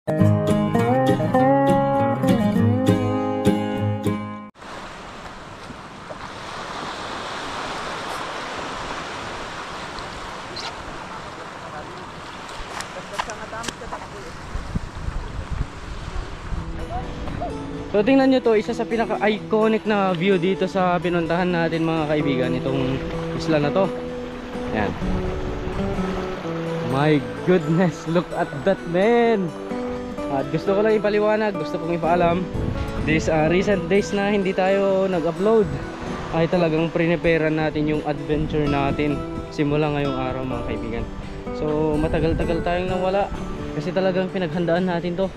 So tingnan nyo to, isa sa pinaka-iconic na view dito sa pinuntahan natin mga kaibigan, itong isla na to. Yan. My goodness, look at that, man. At gusto ko lang ipaliwanag, gusto kong ipaalam, this recent days na hindi tayo nag-upload ay talagang prepare natin yung adventure natin simula ngayong araw mga kaibigan. So matagal-tagal tayong nawala kasi talagang pinaghandaan natin to.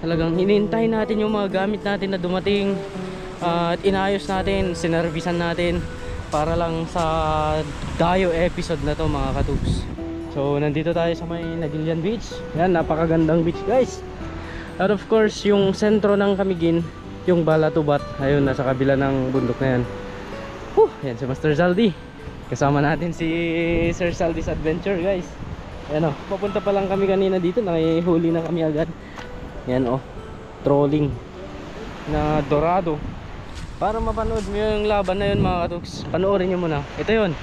Talagang hinintay natin yung mga gamit natin na dumating at inayos natin, sinervisan natin para lang sa dayo episode na to mga katugs. So nandito tayo sa may Nagilian Beach. Yan, napakagandang beach guys. At of course yung sentro ng Camiguin, yung Balatubat, ayun nasa kabila ng bundok na yan. Yan si Master Zaldi. Kasama natin si Sir Zaldi's Adventure guys. Yan o, papunta pa lang kami kanina dito, nakihuli na kami agad. Yan o, trolling na dorado. Para mapanood mo yung laban na yun mga katugs, panoorin nyo muna. Ito yun.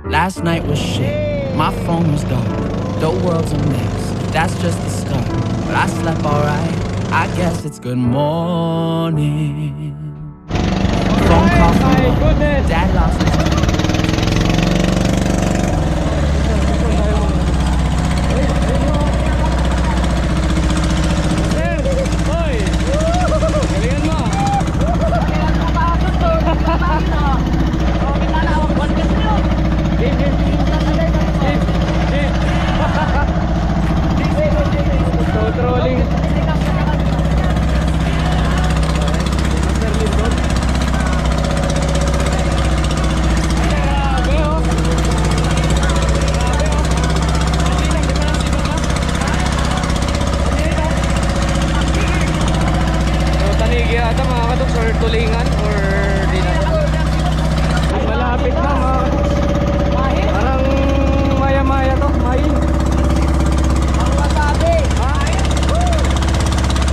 Last night was shit, my phone was gone. The world's a mess, that's just the start. But I slept alright, I guess it's good morning. Phone call from mom, dad lost his tulingan or di na. Malapit na mga parang maya-maya to, main. Ang wasabi.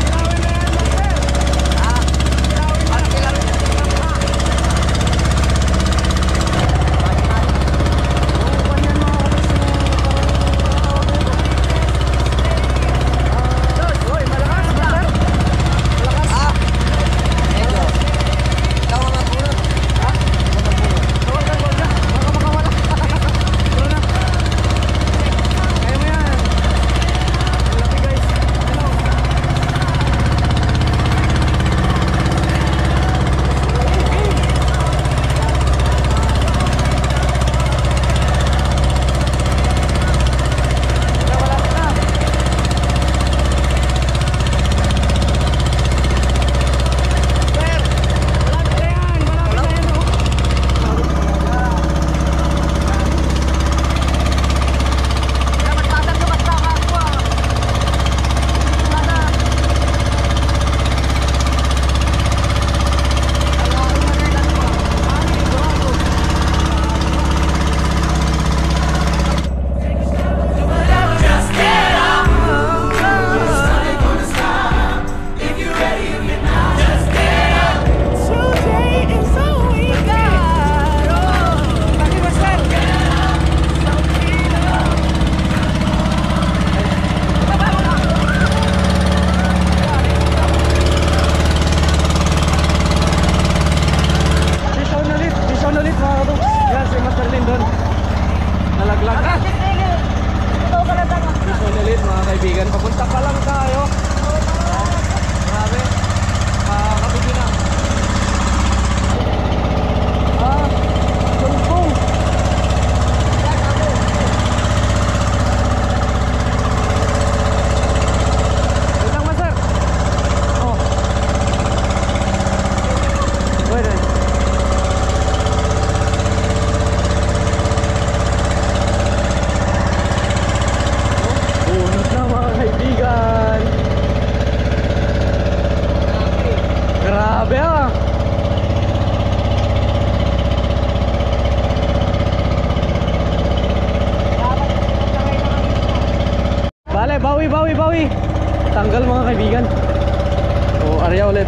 Kilawin na yan, Master. Kilawin na. tanggal mga kaibigan. So area ulit.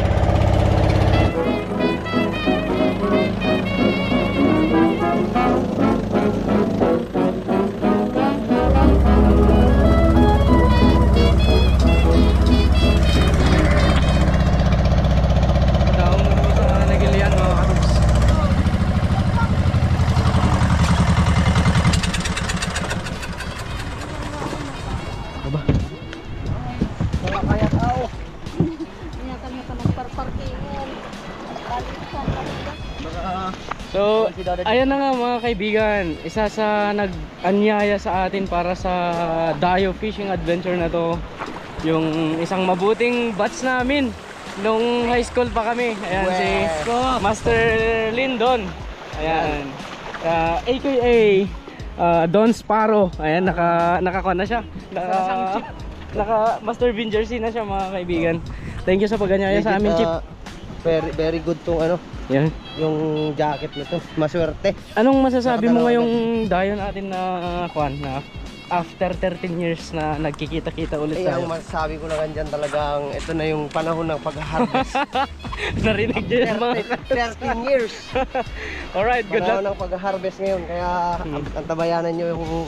So, ayan na nga mga kaibigan, isa sa nag-anyaya sa atin para sa Dayo Fishing Adventure na to, yung isang mabuting batch namin nung high school pa kami. Ayan, si Master Lindon. Ayan, aka Don Sparrow. Ayan, nakakuha na siya. Naka Master Bean jersey na siya mga kaibigan. Thank you sa pag-anyaya sa amin, Chip. Very good tong ano. Yan. Yung jacket nito, maswerte. Anong masasabi mo ngayong dayo natin na na after 13 years na nagkikita-kita ulit tayo? Ang masasabi ko lang dyan talagang ito na yung panahon ng pag-harvest. Narinig niyo yung mga 13 years. Alright, good luck. Panahon ng pag-harvest ngayon, kaya antabayanan nyo yung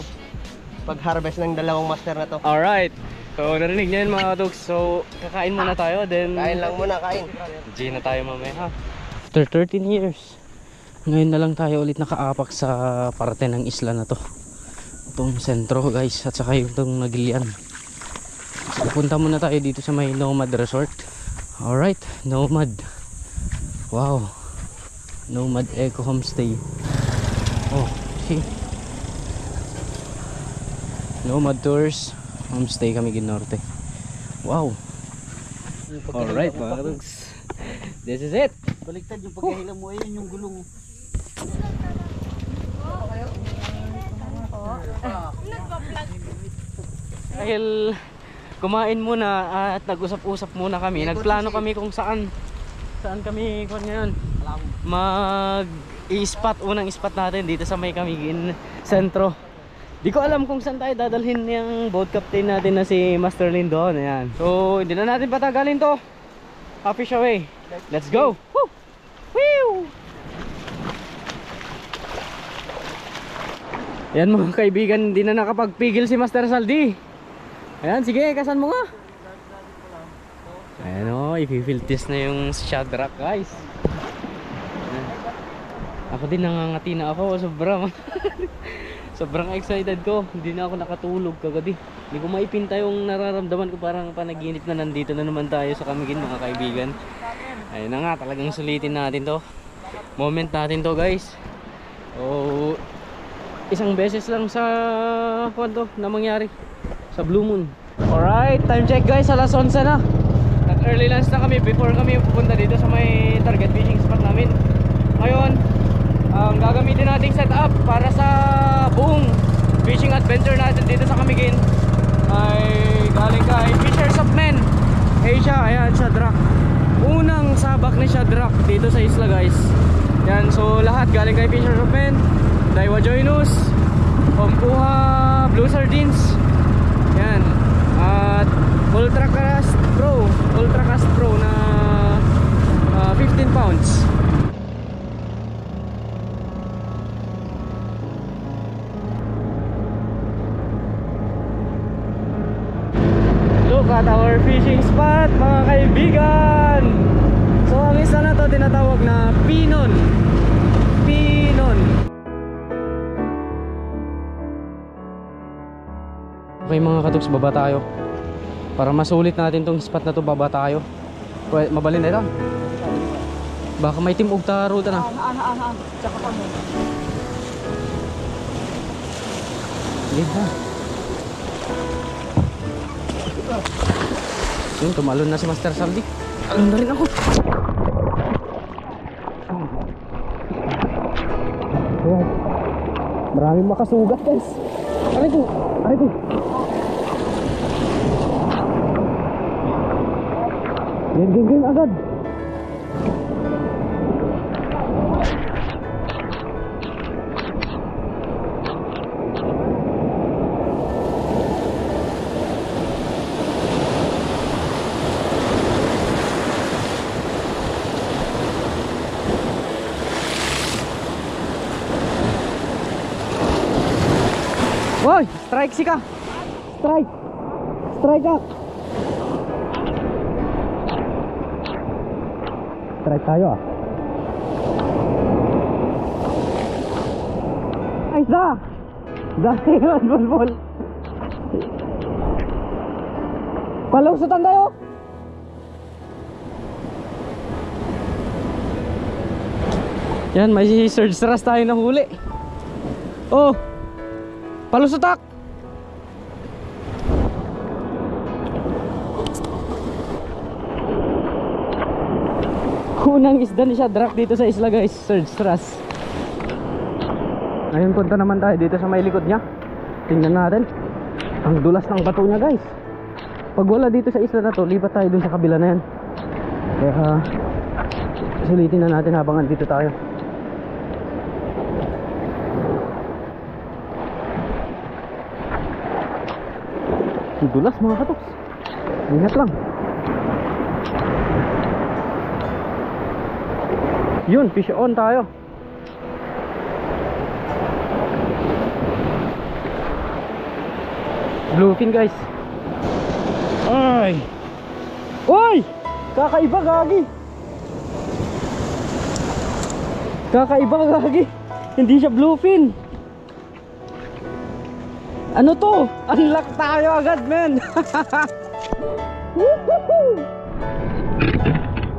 pag-harvest ng dalawang master na to. Alright. So narinig niyo yun mga katuks. So kakain muna tayo, then Kain lang muna, kain. G na tayo mamaya ha. After 13 years, ngayon na lang tayo ulit nakaapak sa parte ng isla na to. Itong sentro guys, at saka yung itong Nagilian. So pupunta muna tayo dito sa may Nomad Resort. Alright, Nomad. Wow, Nomad Eco Homestay. Oh, see, Nomad Tours Homestay kami Ginorte. Wow. Alright mga katugs, this is it. Baliktad yung pagkahila mo, ayun yung gulong. Dahil kumain muna at nag-usap-usap muna kami, nagplano kami kung saan kami ngayon mag-i-spot. Unang spot natin dito sa may Camiguin Sentro. Di ko alam kung saan tayo dadalhin yung boat captain natin na si Master Lindon. Ayan. So hindi na natin patagalin to. Happy siya way. Let's go. Woo! Woo! Yan mga kaibigan, hindi na nakapagpigil si Master Saldi. Ayan, sige, kasan mo nga. Ayan o, ipifiltis na yung Shadrack guys. Ayan. Ako din nangangati na ako, sobrang excited ko. Hindi na ako nakatulog kagabi. Hindi ko maipinta yung nararamdaman ko, parang panaginip na nandito na naman tayo sa Camiguin mga kaibigan. Ayun na nga, talagang sulitin natin to. Moment natin to guys. Oh, isang beses lang sa kwento na mangyari sa Blue Moon. Alright, time check guys, alas 11 na. Nag early lunch na kami before kami pupunta dito sa may target fishing spot namin. Ngayon, ang gagamitin nating setup para sa buong fishing adventure natin dito sa Camiguin ay galing kay Fishers of Men Asia. Ayan, Shadrack. Unang sabak ni Shadrack dito sa isla guys. Yan, so lahat galing kay Fishers of Men, Daiwa Joinus, Ompuha Blue Sardines. Yan. At Ultracast Pro na 15 pounds. Look at our fishing spot mga kaibigan. So ang isa na to tinatawag na Pinon. Okay mga katugs, baba tayo. Para masulit natin tong spot na to, baba tayo. Mabalin na ito. Baka may team ugta ruta na. Tsaka kami. Leave na. Yun, tumalon na si Master Saldi. Alon na rin ako. Ayan. Maraming makasugat guys. Aray ko. Game agad. Woy! Strike si ka! Strike! Strike ka! Strike tayo ah. Ay, isa! Dahil bulbul. Palusutan tayo! Yan, may surge thrust tayo na huli. Oh! Palusutak! Unang isda ni siya drop dito sa isla guys, surge thrust. Ngayon punta naman tayo dito sa may likod niya. Tingnan natin. Ang dulas ng bato niya guys. Pag wala dito sa isla na to, lipat tayo dun sa kabila na yan. Kaya sulitin na natin habang andito tayo. Ang dulas mga katoks. Ingat lang. Yun, fish on tayo. Bluefin guys. Ay. Oy! Kakaiba gagi. Kakaiba gagi. Hindi siya bluefin. Ano to? Unlock tayo agad, men.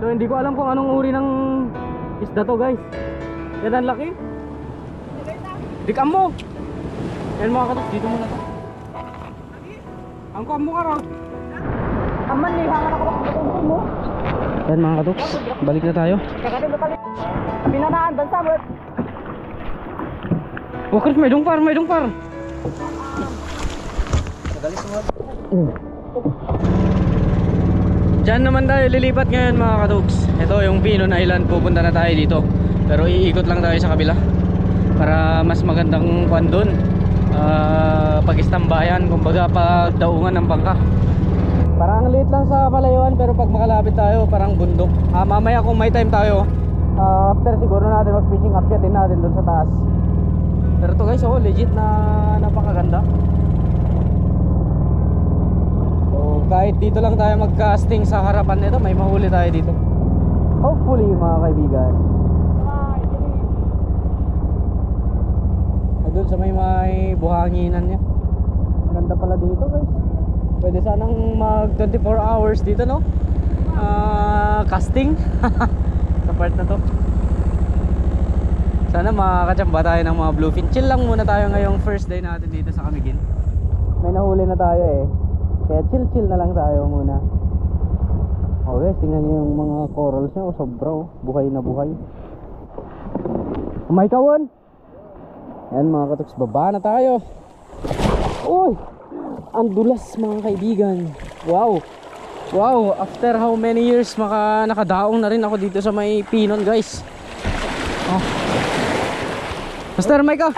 So hindi ko alam kung anong uri ng isda to, guys. Yan ang laki. Dikam mo. Yan mga katok, dito muna to. Ang kuam mo ka raw. Aman ni hangan ako ng mo. Yan mga katok, balik na tayo. Pinanaan dan sabot. Wakers may dungpar, may dungpar. Diyan naman tayo lilipat ngayon mga katugs. Ito yung Pinon Island, pupunta na tayo dito. Pero iikot lang tayo sa kabila para mas magandang kwan doon. Pag-istambayan, kumbaga pagdaungan ng bangka. Parang liit lang sa palayuan, pero pag makalapit tayo parang bundok. Mamaya kung may time tayo, after siguro natin mag-fishing, akyatin natin doon sa taas. Pero to guys, oh, legit na napakaganda. So kahit dito lang tayo mag-casting sa harapan nito, may mahuli tayo dito. Hopefully mga kaibigan. Ay doon sa may buhanginan niya. Ganda pala dito guys. Pwede sanang mag 24 hours dito, no? Casting sa part na to. Sana makakachamba tayo ng mga bluefin. Chill lang muna tayo ngayong first day natin dito sa Camiguin. May nahuli na tayo eh. Kaya chill na lang tayo muna. Okay, tingnan nyo yung mga corals nyo. Sobra oh. Buhay na buhay. May kawon. Yan mga katuks, baba na tayo. Uy! Ang dulas mga kaibigan. Wow! Wow! After how many years nakadaong na rin ako dito sa may Pinon guys. Oh. Master, may ka?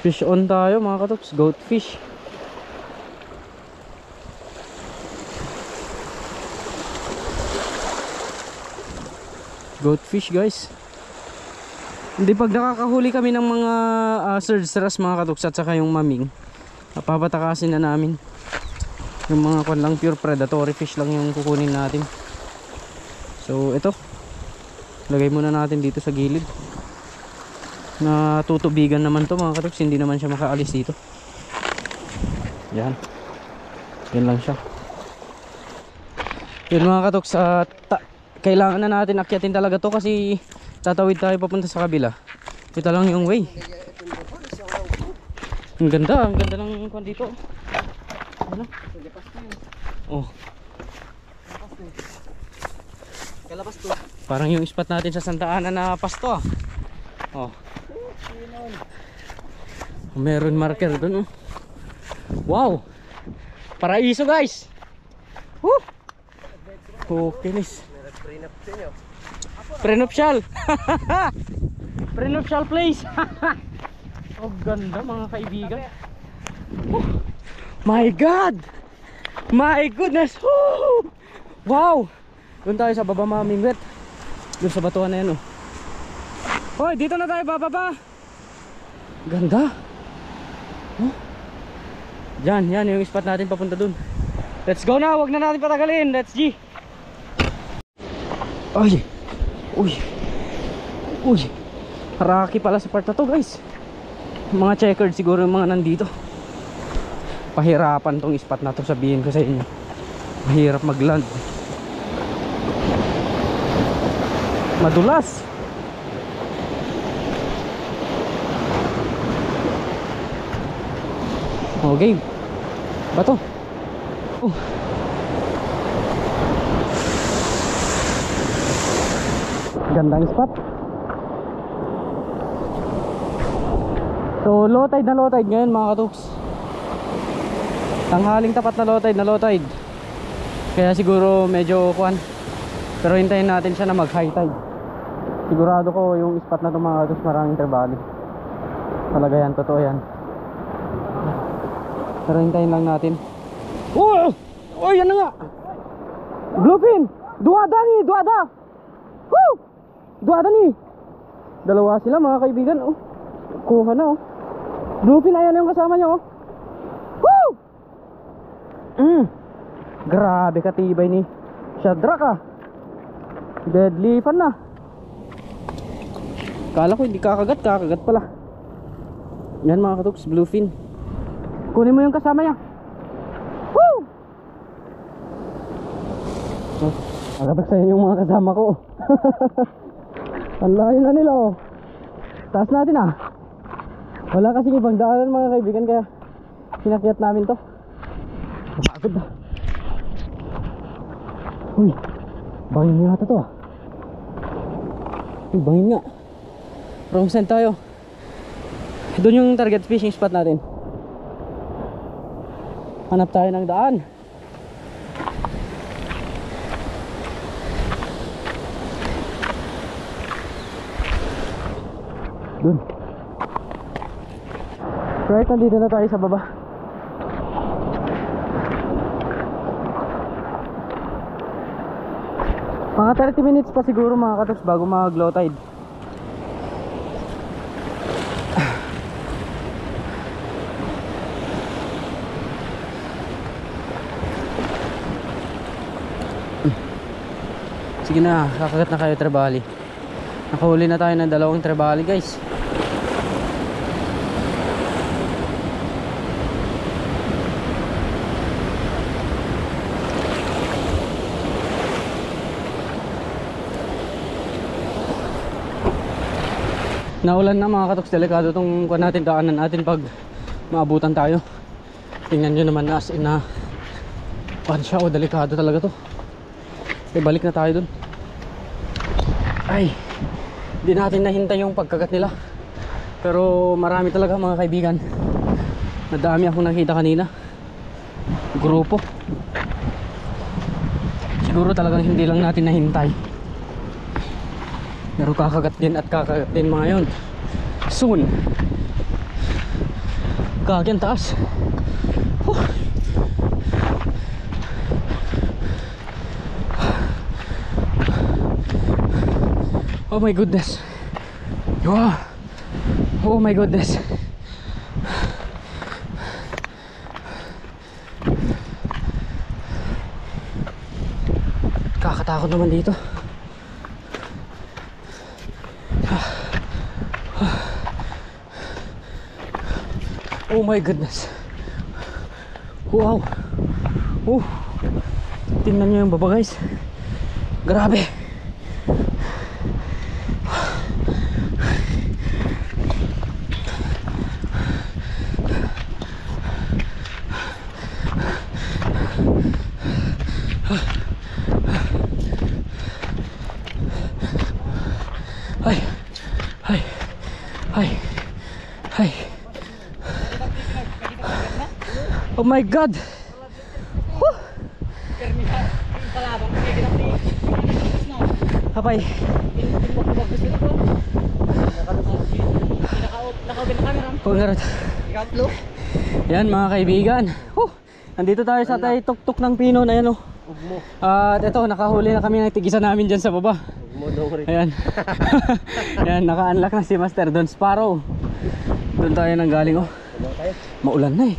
Fish on tayo mga katops, goat fish. Goat fish guys. Hindi, pag nakakahuli kami ng mga surge thrust mga katoks at saka yung maming, papatakasin na namin. Yung mga kwan lang, pure predatory fish lang yung kukunin natin. So ito, lagay muna natin dito sa gilid. Na tutubigan naman to mga katoks, hindi naman siya makaalis dito. Yan. Yan lang siya. Yun mga katoks, kailangan na natin akyatin talaga to kasi tatawid tayo papunta sa kabila. Ito lang yung way. Ang ganda ng kwan dito. Ano? Oh. Kalabas to. Parang yung spot natin sa Santa Ana na pasto ah. Oh. Meron marker dun oh. Wow! Paraiso guys! Woo! Okay nis. Prenuptial! Prenuptial place! Oh ganda mga kaibigan. My God! My goodness! Woo! Wow! Doon tayo sa baba mamingwet. Doon sa batuan na yan oh. Hoy, dito na tayo bababa. Ganda. Oh. Yan yung spot natin papunta dun. Let's go na, wag na natin patagalin. Let's G. Ay. Uy. Haraki pala sa part na to, guys. Mga checkered siguro yung mga nandito. Pahirapan tong spot na to, sabihin ko sa inyo. Mahirap mag-land. Madulas. Okay. Bato. Oh. Gandang spot. So low tide ngayon mga katuks. Tanghaling tapat na low tide. Kaya siguro medyo kuan. Pero hintayin natin siya na mag high tide. Sigurado ko yung spot na ito mga katuks maraming trevally. Talaga yan, totoo yan. Pero hintayin lang natin. Oh! Oh, yan na nga! Bluefin! Duwada ni! Woo! Duwada ni! Dalawa sila mga kaibigan. Oh. Kuha na oh. Bluefin, ayan yung kasama niya oh. Woo! Grabe katibay ni Shadrack ah. Deadly fan na. Kala ko hindi kakagat pala. Yan mga katuks, bluefin. Kunin mo yung kasama niya. Woo! Oh, agatak sa'yo yung mga kasama ko. Ang layo na nila oh. Taas natin ah. Wala kasing ibang daanan mga kaibigan, kaya sinakyat namin to. Napagod na. Uy, bangin nga ata to ah. Uy, bangin nga. Wrong side tayo. Doon yung target fishing spot natin. Hanap tayo ng daan. Doon. Right, nandito na tayo sa baba. Mga 30 minutes pa siguro mga katuks bago mag low tide. Sige na, kakagat na kayo trevally. Nakahuli na tayo ng 2 trevally guys. Naulan na mga katoks, delikado tong kuha natin, daanan natin pag maabutan tayo. Tingnan nyo naman na as in na pan siya, o delikado talaga to. Okay, balik na tayo dun. Ay, hindi natin nahintay yung pagkagat nila. Pero marami talaga mga kaibigan. Madami akong nakita kanina. Grupo. Siguro talagang hindi lang natin nahintay. Pero kakagat din at kakagat din mga yun. Soon. Kagi ang taas. Oh my goodness. Wow. Oh my goodness. Kakatakot naman dito. Oh my goodness. Wow. Tingnan nyo yung baba guys. Grabe. Ay. Oh my god. Kapay. Yan mga kaibigan. Nandito tayo sa tuk-tuk ng Pino na yan oh. At ito, nakahuli na kami ng tigisa namin dyan sa baba. Ayan. Ayan, naka-unlock na si Master Don Sparrow. Doon tayo nang galing oh. Maulan na eh.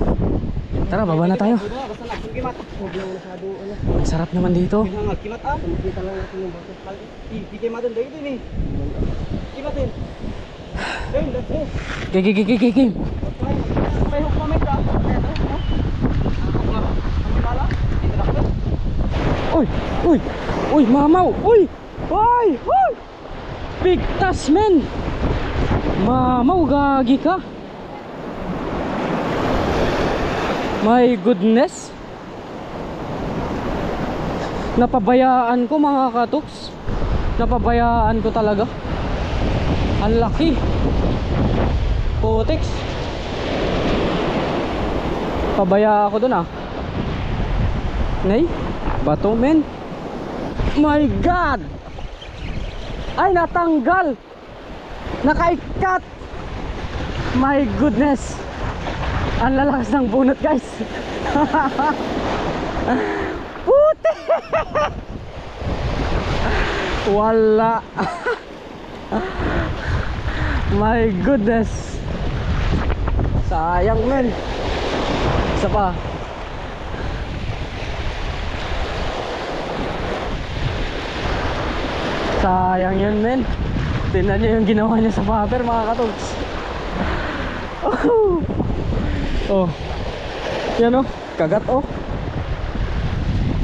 Tara, baba na tayo. Basta nagkimat. Huwag lang masyadong ano. Ang sarap naman dito. Nagkimat ah. Kumikita lang natin yung bote. Kikimatin dahil din eh. Kimatin. Ayun, that's it. Kim. May hook mamit ka. Kami pala. Interaction. Uy, mamaw. Uy. Pigtas men. Mamaw, gagi ka. My goodness. Napabayaan ko mga katuks. Napabayaan ko talaga. Ang laki. Putex. Pabaya ako dun ah. Nay, bato men. My God. Ay, natanggal. Nakaikat. My goodness. Ang lalakas ng bunot guys. Puti. Wala. My goodness. Sayang men. Isa pa. Sayang yun men. Tingnan nyo yung ginawa niya sa paper mga katugs. Oh. Yan oh. Kagat oh.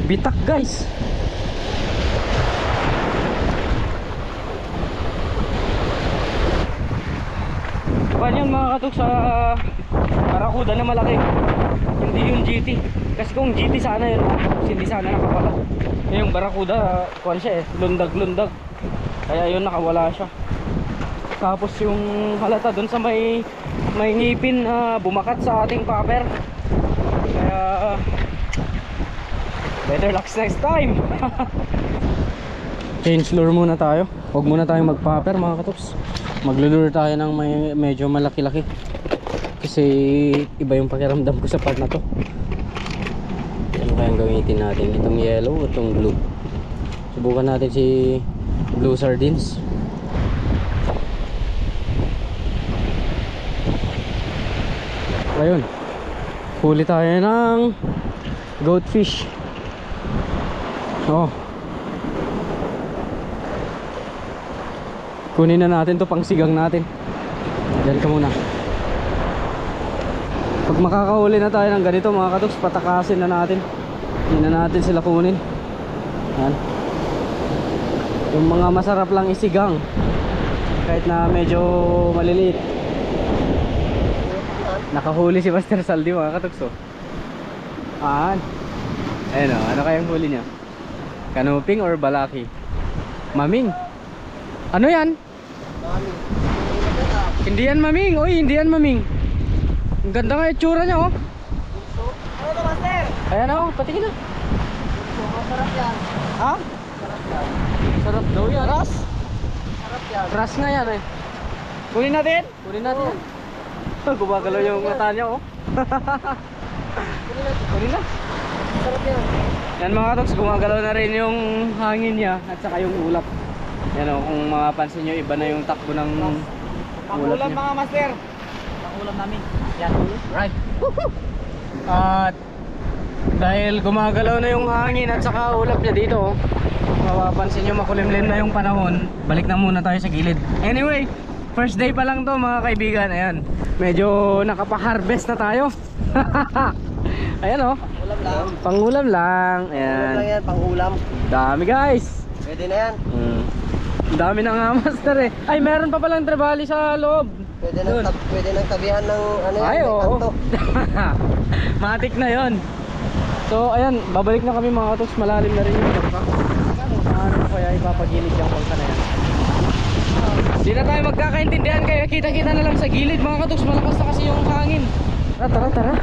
Bitak guys. Paano yun mga katugs sa Barakuda na malaki. Hindi yung GT. Kasi kung GT sana yun, hindi sana nakapala. Yung Barakuda, kuwan siya eh, lundag-lundag. Kaya yun nakawala siya. Tapos yung halata dun sa may ngipin bumakat sa ating paper. Kaya better luck next time. Change lure muna tayo. Huwag muna tayong mag-paper mga katuks. Maglulure tayo ng medyo malaki-laki. Kasi iba yung pakiramdam ko sa part na to. Ano kayang gamitin natin? Itong yellow o itong blue? Subukan natin si blue sardines. Ayun, huli tayo ng goatfish. Oh, kunin na natin to pang sigang natin. Diyan ka muna. Pag makakahuli na tayo ng ganito mga katuks, patakasin na natin. Hindi na natin sila kunin. Yan. Yung mga masarap lang isigang, kahit na medyo maliliit. Nakahuli si Master Saldi mga katuks oh. Ayun oh, ano kayang huli niya? Kanuping or balaki? Maming. Ano yan? Hindi yan maming. Uy, hindi yan maming. Ang ganda nga itsura niya oh. Ano to master? Ayan oh, patingin na. Masarap yan. Ha? Sarap yan. Sarap daw yan. Ras? Sarap yan. Ras nga yan eh. Kunin natin? Kunin natin yan. Gumagalaw yung mata niya oh. Kunin na. Sarap yan. Yan mga katoks, gumagalaw na rin yung hangin niya at saka yung ulap. Yan o, kung mapapansin nyo, iba na yung takbo ng ulap Pangulam niya. mga master. Pangulam namin. Yan. Right. At dahil gumagalaw na yung hangin at saka ulap niya dito, mapapansin nyo makulimlim na yung panahon. Balik na muna tayo sa gilid. Anyway, first day pa lang to mga kaibigan. Ayan, medyo nakapa-harvest na tayo. Ayan o, Ulam lang. pangulam lang. Pangulam lang Ayan, yan, pangulam. dami guys. Pwede na yan. Ang dami na nga master eh. Ay, meron pa palang trevally sa loob. Doon. Pwede nang tabihan ng ano yan, Ay, may oo. kanto. Matik na yon. So, ayan, babalik na kami mga katoks. Malalim na rin yung bangka. Paano kaya ipapagilid yung bangka na yan? Di na tayo magkakaintindihan, kaya kita-kita na lang sa gilid mga katoks. Malakas na kasi yung hangin. Tara, tara.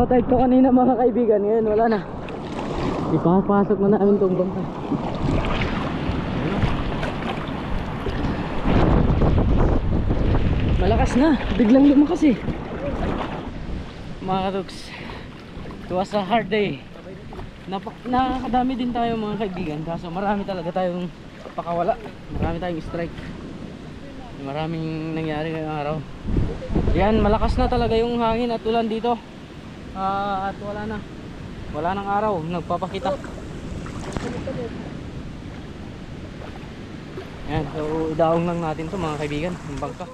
low tide to kanina mga kaibigan. Ngayon wala na. Ipapasok na namin tong bangka. Malakas na. Biglang lumakas eh. Mga katuks, it was a hard day. Nakakadami din tayo mga kaibigan. Kaso marami talaga tayong pakawala. Marami tayong strike. Maraming nangyari ngayong araw. Yan, malakas na talaga yung hangin at ulan dito. At wala nang araw, nagpapakita. Yan, so idaong lang natin to mga kaibigan, yung bangka.